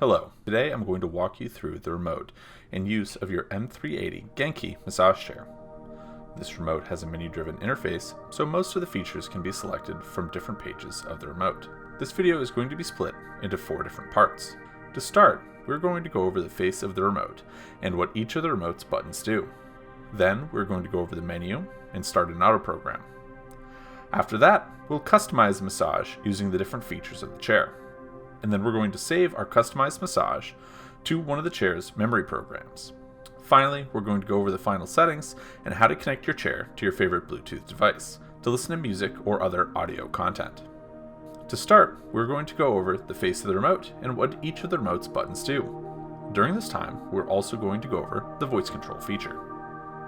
Hello, today I'm going to walk you through the remote and use of your M380 Genki massage chair. This remote has a menu-driven interface, so most of the features can be selected from different pages of the remote. This video is going to be split into 4 different parts. To start, we're going to go over the face of the remote and what each of the remote's buttons do. Then we're going to go over the menu and start an auto program. After that, we'll customize the massage using the different features of the chair. And then we're going to save our customized massage to one of the chair's memory programs. Finally, we're going to go over the final settings and how to connect your chair to your favorite Bluetooth device to listen to music or other audio content. To start, we're going to go over the face of the remote and what each of the remote's buttons do. During this time, we're also going to go over the voice control feature.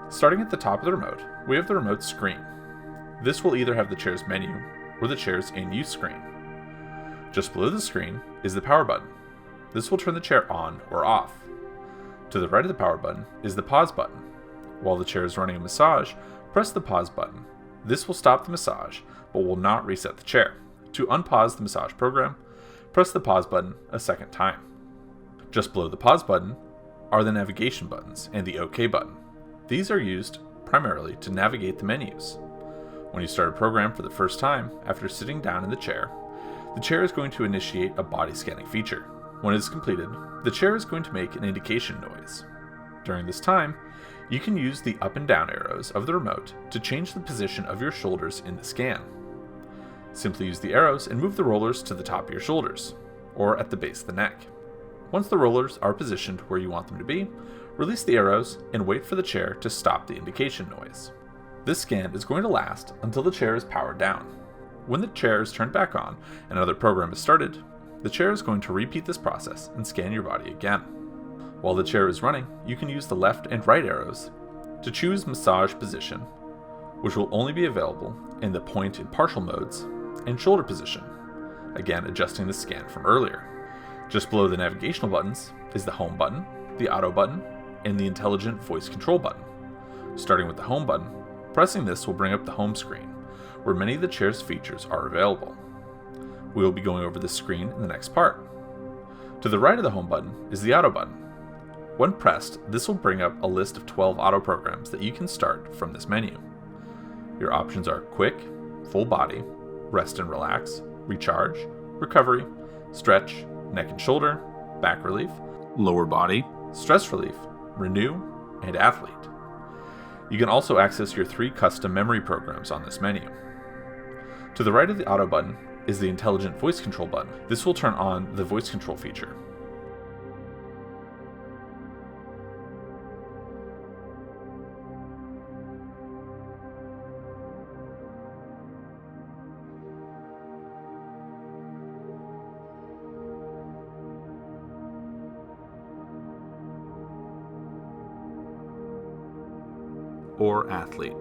Starting at the top of the remote, we have the remote screen. This will either have the chair's menu or the chair's in-use screen. Just below the screen is the power button. This will turn the chair on or off. To the right of the power button is the pause button. While the chair is running a massage, press the pause button. This will stop the massage, but will not reset the chair. To unpause the massage program, press the pause button a second time. Just below the pause button are the navigation buttons and the OK button. These are used primarily to navigate the menus. When you start a program for the first time after sitting down in the chair is going to initiate a body scanning feature. When it is completed, the chair is going to make an indication noise. During this time, you can use the up and down arrows of the remote to change the position of your shoulders in the scan. Simply use the arrows and move the rollers to the top of your shoulders, or at the base of the neck. Once the rollers are positioned where you want them to be, release the arrows and wait for the chair to stop the indication noise. This scan is going to last until the chair is powered down. When the chair is turned back on and another program is started, the chair is going to repeat this process and scan your body again. While the chair is running, you can use the left and right arrows to choose massage position, which will only be available in the point and partial modes, and shoulder position, again adjusting the scan from earlier. Just below the navigational buttons is the home button, the auto button, and the intelligent voice control button. Starting with the home button, pressing this will bring up the home screen, where many of the chair's features are available. We will be going over this screen in the next part. To the right of the home button is the auto button. When pressed, this will bring up a list of 12 auto programs that you can start from this menu. Your options are quick, full body, rest and relax, recharge, recovery, stretch, neck and shoulder, back relief, lower body, stress relief, renew, and athlete. You can also access your 3 custom memory programs on this menu. To the right of the auto button is the intelligent voice control button. This will turn on the voice control feature. Or athlete.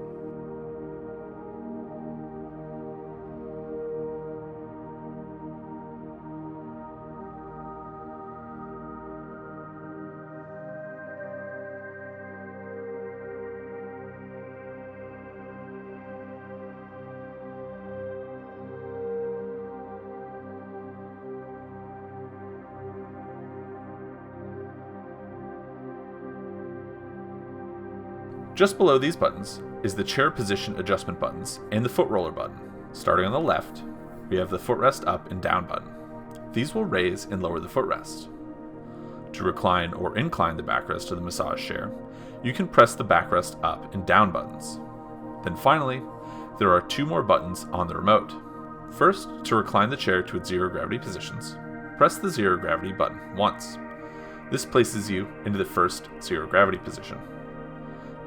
Just below these buttons is the chair position adjustment buttons and the foot roller button. Starting on the left, we have the footrest up and down button. These will raise and lower the footrest. To recline or incline the backrest of the massage chair, you can press the backrest up and down buttons. Then finally, there are 2 more buttons on the remote. First, to recline the chair to its zero gravity positions, press the zero gravity button once. This places you into the first zero gravity position.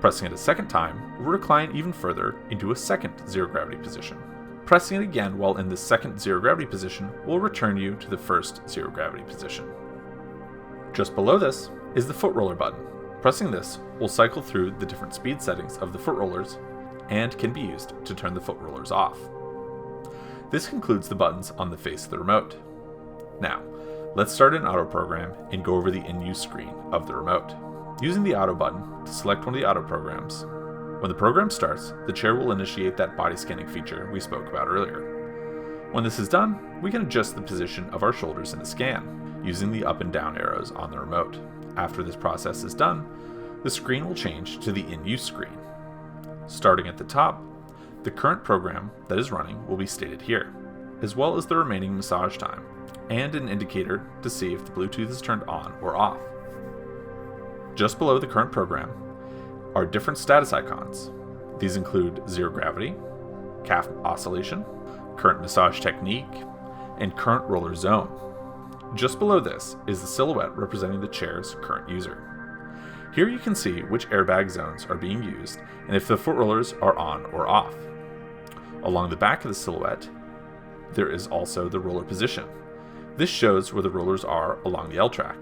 Pressing it a second time will recline even further into a second zero gravity position. Pressing it again while in the second zero gravity position will return you to the first zero gravity position. Just below this is the foot roller button. Pressing this will cycle through the different speed settings of the foot rollers and can be used to turn the foot rollers off. This concludes the buttons on the face of the remote. Now, let's start an auto program and go over the in-use screen of the remote. Using the auto button to select one of the auto programs. When the program starts, the chair will initiate that body scanning feature we spoke about earlier. When this is done, we can adjust the position of our shoulders in the scan, using the up and down arrows on the remote. After this process is done, the screen will change to the in-use screen. Starting at the top, the current program that is running will be stated here, as well as the remaining massage time, and an indicator to see if the Bluetooth is turned on or off. Just below the current program are different status icons. These include zero gravity, calf oscillation, current massage technique, and current roller zone. Just below this is the silhouette representing the chair's current user. Here you can see which airbag zones are being used and if the foot rollers are on or off. Along the back of the silhouette, there is also the roller position. This shows where the rollers are along the L track.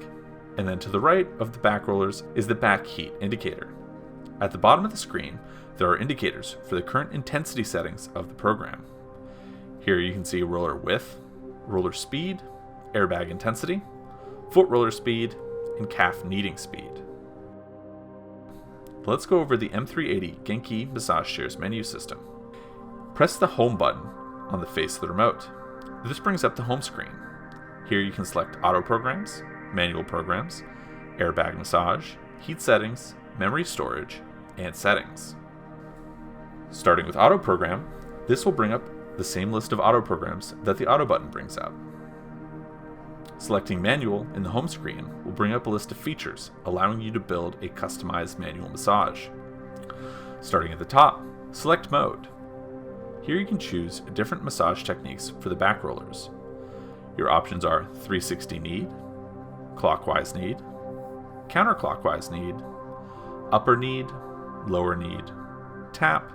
And then to the right of the back rollers is the back heat indicator. At the bottom of the screen, there are indicators for the current intensity settings of the program. Here you can see roller width, roller speed, airbag intensity, foot roller speed, and calf kneading speed. Let's go over the M380 Genki massage chair's menu system. Press the home button on the face of the remote. This brings up the home screen. Here you can select auto programs, manual programs, airbag massage, heat settings, memory storage, and settings. Starting with auto program, this will bring up the same list of auto programs that the auto button brings up. Selecting manual in the home screen will bring up a list of features, allowing you to build a customized manual massage. Starting at the top, select mode. Here you can choose different massage techniques for the back rollers. Your options are 360 knead, clockwise knead, counterclockwise knead, upper knead, lower knead, tap,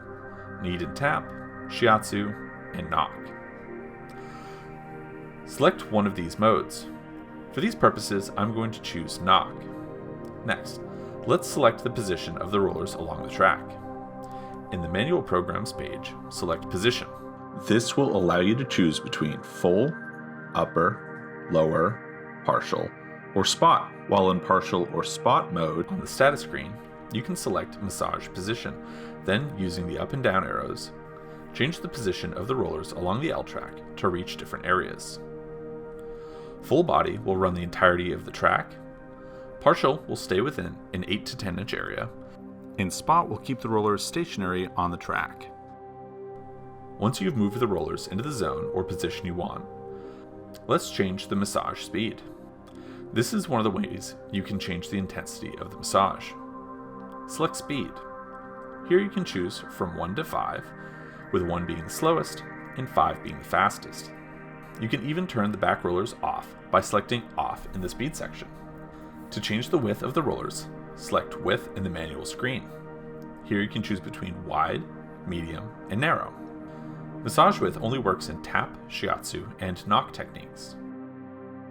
knead and tap, shiatsu, and knock. Select one of these modes. For these purposes, I'm going to choose knock. Next, let's select the position of the rollers along the track. In the manual programs page, select position. This will allow you to choose between full, upper, lower, partial, or spot. While in partial or spot mode on the status screen, you can select massage position. Then, using the up and down arrows, change the position of the rollers along the L track to reach different areas. Full body will run the entirety of the track. Partial will stay within an 8 to 10 inch area, and spot will keep the rollers stationary on the track. Once you've moved the rollers into the zone or position you want, let's change the massage speed. This is one of the ways you can change the intensity of the massage. Select speed. Here you can choose from 1 to 5, with 1 being the slowest and 5 being the fastest. You can even turn the back rollers off by selecting off in the speed section. To change the width of the rollers, select width in the manual screen. Here you can choose between wide, medium, and narrow. Massage width only works in tap, shiatsu, and knock techniques.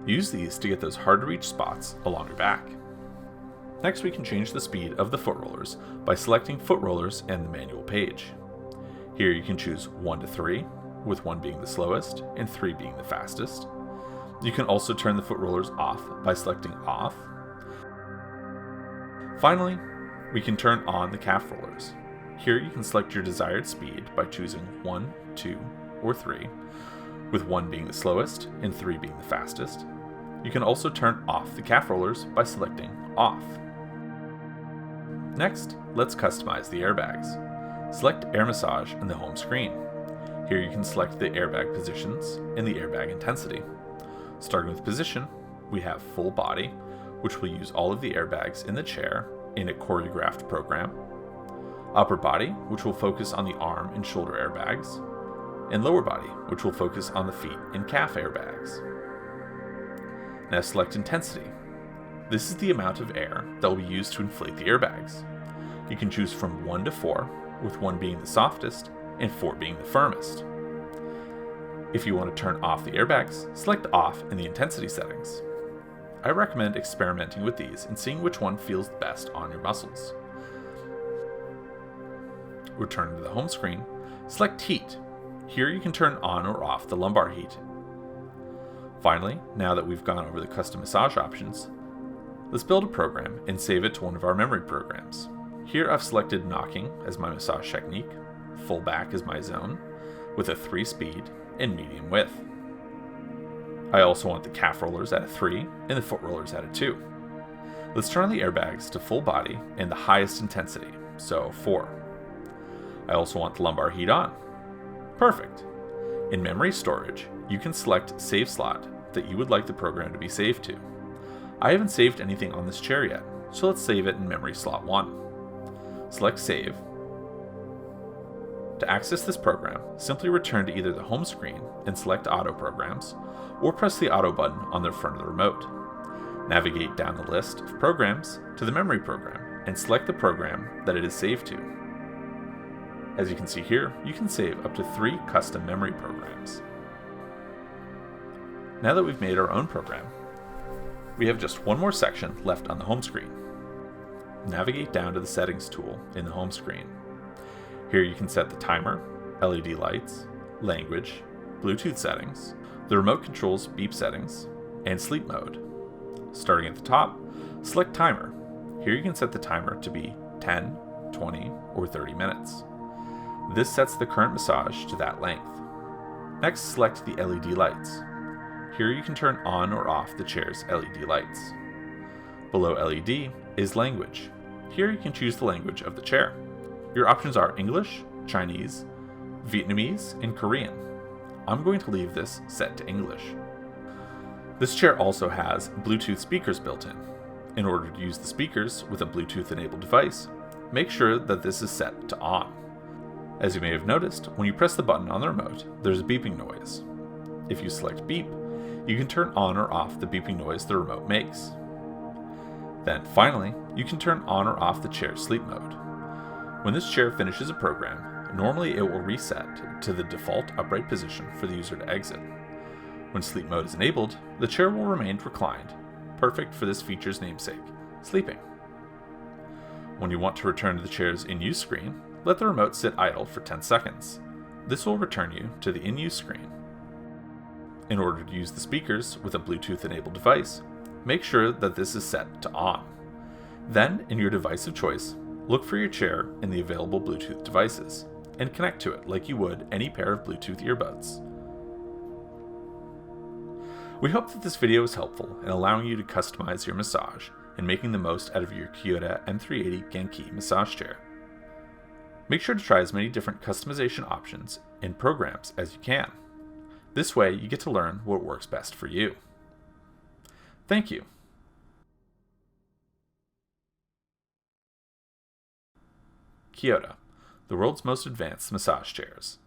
Use these to get those hard to reach spots along your back. Next, we can change the speed of the foot rollers by selecting foot rollers in the manual page. Here you can choose 1 to 3, with 1 being the slowest and 3 being the fastest. You can also turn the foot rollers off by selecting off. Finally, we can turn on the calf rollers. Here you can select your desired speed by choosing 1, 2, or 3, with 1 being the slowest and 3 being the fastest. You can also turn off the calf rollers by selecting off. Next, let's customize the airbags. Select Air Massage in the home screen. Here you can select the airbag positions and the airbag intensity. Starting with position, we have full body, which will use all of the airbags in the chair in a choreographed program. Upper body, which will focus on the arm and shoulder airbags. And lower body, which will focus on the feet and calf airbags. Now select intensity. This is the amount of air that will be used to inflate the airbags. You can choose from 1 to 4, with 1 being the softest and 4 being the firmest. If you want to turn off the airbags, select off in the intensity settings. I recommend experimenting with these and seeing which one feels best on your muscles. Return to the home screen, select heat. Here you can turn on or off the lumbar heat. Finally, now that we've gone over the custom massage options, let's build a program and save it to one of our memory programs. Here I've selected knocking as my massage technique, full back as my zone, with a 3-speed and medium width. I also want the calf rollers at a 3 and the foot rollers at a 2. Let's turn on the airbags to full body and the highest intensity, so 4. I also want the lumbar heat on. Perfect. In memory storage, you can select save slot that you would like the program to be saved to. I haven't saved anything on this chair yet, so let's save it in memory slot 1. Select save. To access this program, simply return to either the home screen and select auto programs, or press the auto button on the front of the remote. Navigate down the list of programs to the memory program and select the program that it is saved to. As you can see here, you can save up to 3 custom memory programs. Now that we've made our own program, we have just one more section left on the home screen. Navigate down to the settings tool in the home screen. Here you can set the timer, LED lights, language, Bluetooth settings. The remote controls beep settings, and sleep mode. Starting at the top, select timer. Here you can set the timer to be 10, 20, or 30 minutes. This sets the current massage to that length. Next, select the LED lights. Here you can turn on or off the chair's LED lights. Below LED is language. Here you can choose the language of the chair. Your options are English, Chinese, Vietnamese, and Korean. I'm going to leave this set to English. This chair also has Bluetooth speakers built in. In order to use the speakers with a Bluetooth enabled device, make sure that this is set to on. As you may have noticed, when you press the button on the remote, there's a beeping noise. If you select beep, you can turn on or off the beeping noise the remote makes. Then finally, you can turn on or off the chair's sleep mode. When this chair finishes a program, normally it will reset to the default upright position for the user to exit. When sleep mode is enabled, the chair will remain reclined, perfect for this feature's namesake, sleeping. When you want to return to the chair's in-use screen, let the remote sit idle for 10 seconds. This will return you to the in-use screen. In order to use the speakers with a Bluetooth enabled device, make sure that this is set to on. Then, in your device of choice, look for your chair in the available Bluetooth devices, and connect to it like you would any pair of Bluetooth earbuds. We hope that this video was helpful in allowing you to customize your massage and making the most out of your Kyota M380 Genki massage chair. Make sure to try as many different customization options and programs as you can. This way you get to learn what works best for you. Thank you. Kyota, the world's most advanced massage chairs.